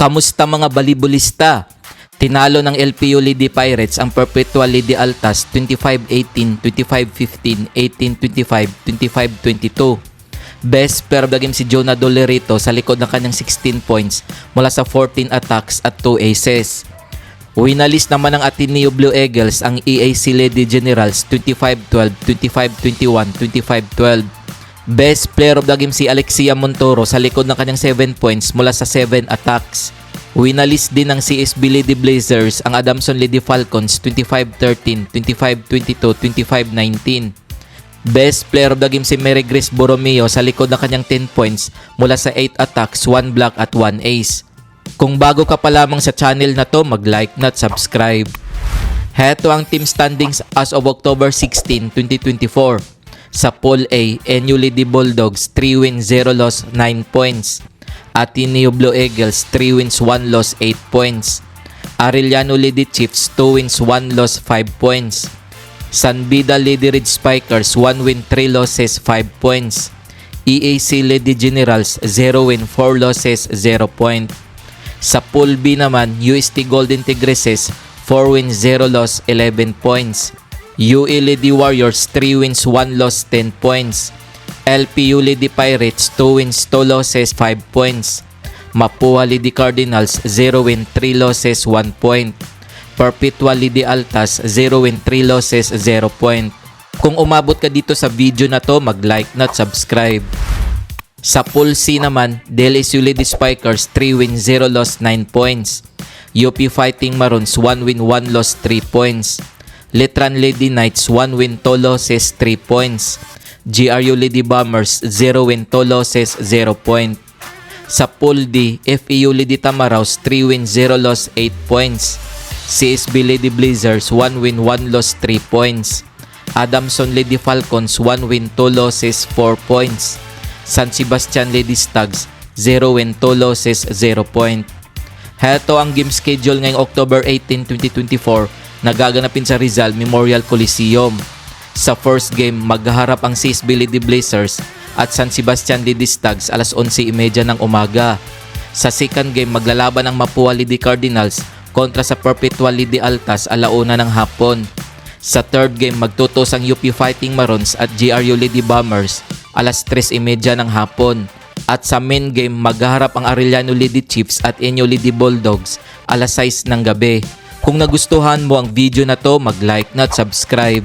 Kamusta mga balibulista? Tinalo ng LPU Lady Pirates ang Perpetual Lady Altas 25-18, 25-15, 18-25, 25-22. Best player of the game si Jonah Dolerito sa likod ng kanyang 16 points mula sa 14 attacks at 2 aces. Winalis naman ng Ateneo Blue Eagles ang EAC Lady Generals 25-12, 25-21, 25-12. Best player of the game si Alexia Montoro sa likod ng kanyang 7 points mula sa 7 attacks. Winalis din ng CSB Lady Blazers ang Adamson Lady Falcons 25-13, 25-22, 25-19. Best player of the game si Mary Grace Borromeo sa likod ng kanyang 10 points mula sa 8 attacks, 1 block at 1 ace. Kung bago ka pa lamang sa channel na to, mag-like na at subscribe. Heto ang team standings as of October 16, 2024. Sa Pool A, NU Lady Bulldogs 3 wins 0 loss 9 points. Ateneo Blue Eagles 3 wins 1 loss 8 points. Arellano Lady Chiefs 2 wins 1 loss 5 points. San Beda Lady Red Spikers 1 win 3 losses 5 points. EAC Lady Generals 0 win 4 losses 0 point. Sa Pool B naman, UST Golden Tigresses 4 wins 0 loss 11 points. UE Lady Warriors 3 wins 1 loss 10 points. LPU Lady Pirates 2 wins 2 losses 5 points. Mapua Lady Cardinals 0 win 3 losses 1 point. Perpetual Lady Altas 0 win 3 losses 0 point. Kung umabot ka dito sa video na to, mag-like na at subscribe. Sa Pool C naman, DLSU Lady Spikers 3 win 0 loss 9 points. UP Fighting Maroons 1 win 1 loss 3 points. Letran Lady Knights 1 win 2 losses 3 points. GRU Lady Bombers 0 win 2 losses 0 point. Sa Pool D, FEU Lady Tamaraws 3 win 0 loss 8 points. CSB Lady Blazers 1 win 1 loss 3 points. Adamson Lady Falcons 1 win 2 losses 4 points. San Sebastian Lady Stags 0 win 2 losses 0 point. Heto ang game schedule ngayong October 18, 2024 na gaganapin sa Rizal Memorial Coliseum. Sa first game, maghaharap ang CSB Lady Blazers at San Sebastian Lady Stags alas 11:30 ng umaga. Sa second game, maglalaban ang Mapua Lady Cardinals kontra sa Perpetual Lady Altas alauna ng hapon. Sa third game, magtutos ang UP Fighting Maroons at GRU Lady Bombers alas 3:30 ng hapon. At sa main game, maghaharap ang Arellano Lady Chiefs at NU Lady Bulldogs alas 6 ng gabi. Kung nagustuhan mo ang video na to, mag-like na at subscribe.